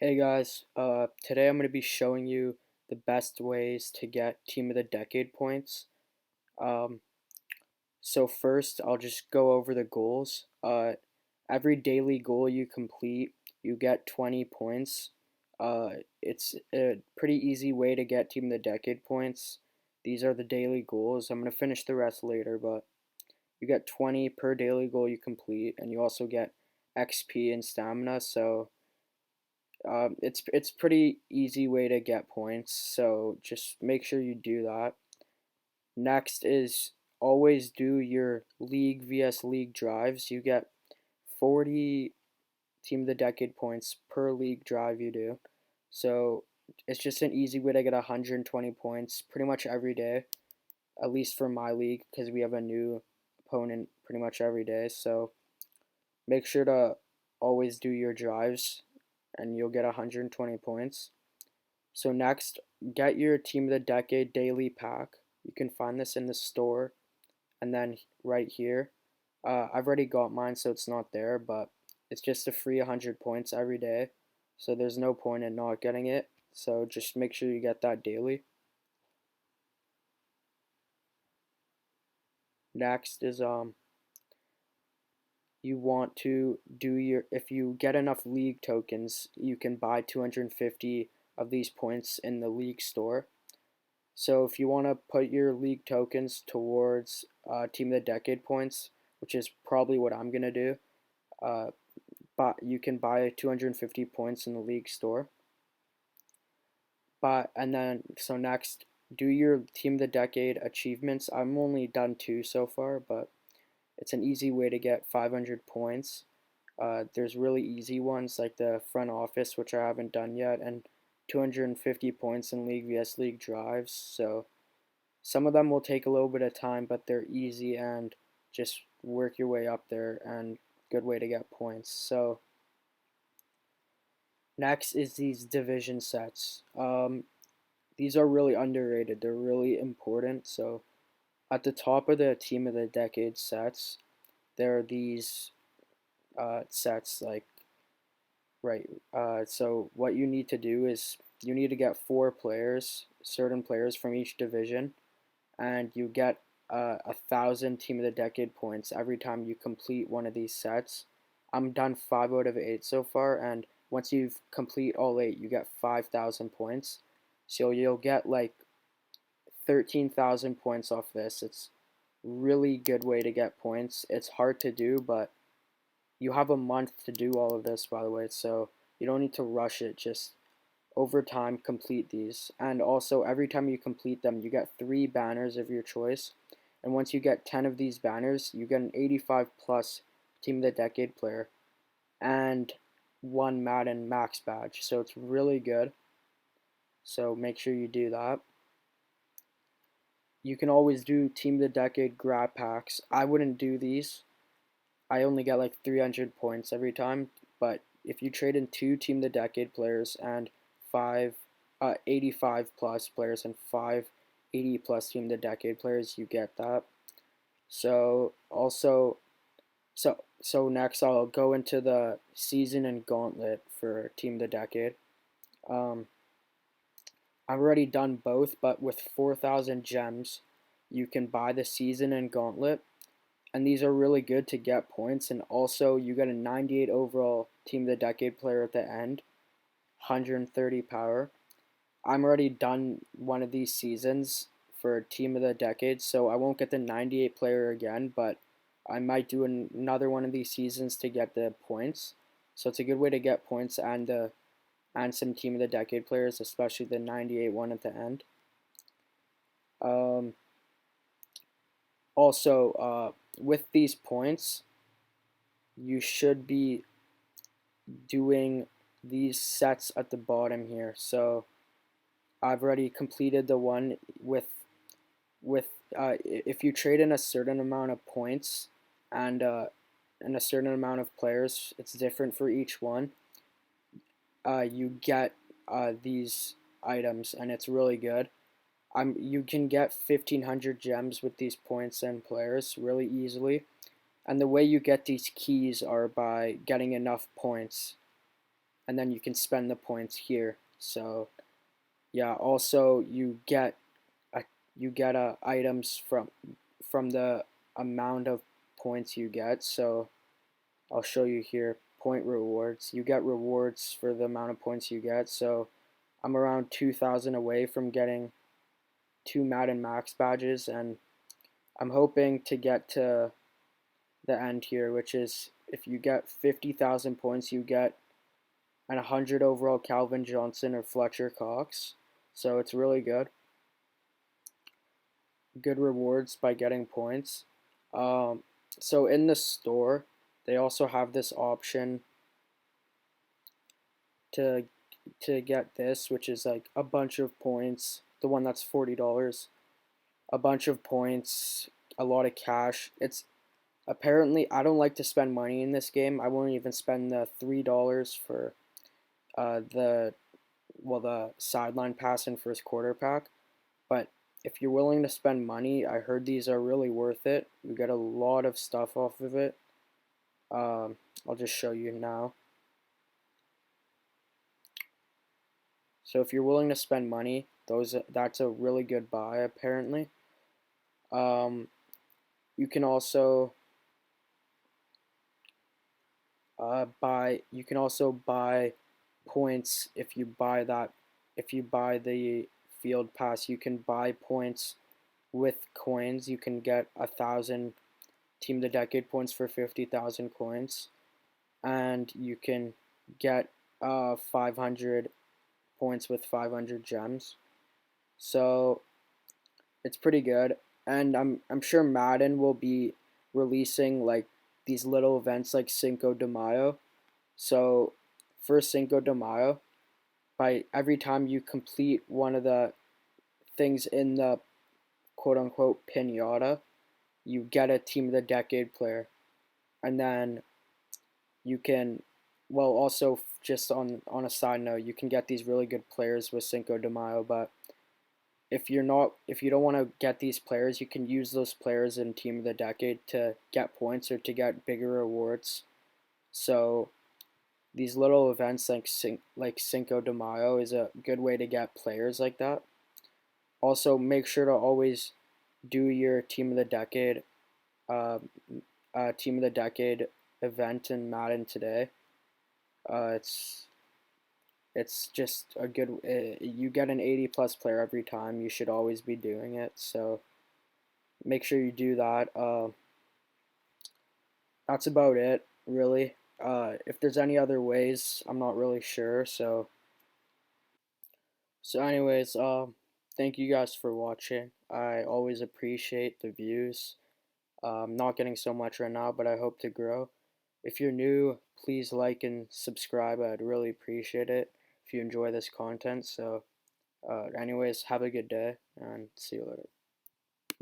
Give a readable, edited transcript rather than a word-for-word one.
Hey guys, today I'm going to be showing you the best ways to get Team of the Decade points. Um, so first, I'll just go over the goals. Every daily goal you complete, you get 20 points. It's a pretty easy way to get Team of the Decade points. These are the daily goals. I'm going to finish the rest later, but you get 20 per daily goal you complete, and you also get XP and stamina, so it's pretty easy way to get points, so just make sure you do that. Next is always do your league vs league drives. You get 40 team of the decade points per league drive you do. So it's just an easy way to get 120 points pretty much every day, at least for my league, because we have a new opponent pretty much every day. So make sure to always do your drives and you'll get 120 points. So next, get your Team of the Decade daily pack. You can find this in the store, and then right here. I've already got mine, so it's not there, but it's just a free 100 points every day. So there's no point in not getting it. So just make sure you get that daily. Next is you want to do your, if you get enough league tokens, you can buy 250 of these points in the league store. So if you want to put your league tokens towards Team of the Decade points, which is probably what I'm gonna do, but you can buy 250 points in the league store. But and then so next, do your Team of the Decade achievements. I'm only done 2 so far, but it's an easy way to get 500 points. There's really easy ones like the front office, which I haven't done yet, and 250 points in League vs League drives. So some of them will take a little bit of time, but they're easy and just work your way up there and good way to get points. So next is these division sets. These are really underrated. They're really important. So at the top of the Team of the Decade sets, there are these sets like right. So what you need to do is you need to get 4 players, certain players from each division, and you get 1,000 Team of the Decade points every time you complete one of these sets. I'm done 5 out of 8 so far, and once you complete all 8, you get 5,000 points. So you'll get like 13,000 points off this. It's really good way to get points. It's hard to do, but you have a month to do all of this, by the way, so you don't need to rush it. Just over time complete these, and also every time you complete them you get 3 banners of your choice, and once you get 10 of these banners you get an 85 plus Team of the Decade player and 1 Madden max badge, so it's really good, so make sure you do that. You can always do Team of the Decade grab packs. I wouldn't do these. I only get like 300 points every time, but if you trade in 2 Team of the Decade players and 5 85 plus players and 5 80 plus Team of the Decade players, you get that. So also, so next I'll go into the season and gauntlet for Team of the Decade. Um, I've already done both, but with 4,000 gems, you can buy the season and gauntlet, and these are really good to get points, and also you get a 98 overall Team of the Decade player at the end, 130 power. I'm already done one of these seasons for Team of the Decade, so I won't get the 98 player again, but I might do another one of these seasons to get the points. So it's a good way to get points and some Team of the Decade players, especially the 98 one at the end. Um, Also, with these points, you should be doing these sets at the bottom here. So I've already completed the one with if you trade in a certain amount of points and a certain amount of players, it's different for each one. You get these items, and it's really good. You can get 1,500 gems with these points and players really easily. And the way you get these keys are by getting enough points. and then you can spend the points here. So yeah, also you get items from the amount of points you get. So I'll show you here point rewards. You get rewards for the amount of points you get. So I'm around 2,000 away from getting 2 Madden Max badges, and I'm hoping to get to the end here, which is if you get 50,000 points, you get an 100 overall Calvin Johnson or Fletcher Cox. So it's really good. Good rewards by getting points. Um, so in the store, they also have this option to get this, which is like a bunch of points. The one that's $40, a bunch of points, a lot of cash. It's apparently I don't like to spend money in this game. I won't even spend the $3 for the the sideline pass and first quarter pack. But if you're willing to spend money, I heard these are really worth it. You get a lot of stuff off of it. I'll just show you now. So if you're willing to spend money, that's a really good buy apparently. Um, you can also buy points if you buy the field pass. You can buy points with coins. You can get 1,000 Team of the Decade points for 50,000 coins, and you can get 500 points with 500 gems. So it's pretty good, and I'm sure Madden will be releasing like these little events like Cinco de Mayo. So for Cinco de Mayo, by every time you complete one of the things in the quote unquote pinata, you get a Team of the Decade player, and then you can, well, also just on a side note, you can get these really good players with Cinco de Mayo. But if you don't want to get these players, you can use those players in Team of the Decade to get points or to get bigger rewards. So these little events like Cinco de Mayo is a good way to get players like that. Also, make sure to always do your uh, Team of the Decade event in Madden today. Uh, it's it's just a good. You get an 80 plus player every time. You should always be doing it. So make sure you do that. That's about it, really. If there's any other ways, I'm not really sure. Anyways, thank you guys for watching. I always appreciate the views. I'm not getting so much right now, but I hope to grow. If you're new, please like and subscribe. I'd really appreciate it if you enjoy this content. So, anyways, have a good day and see you later.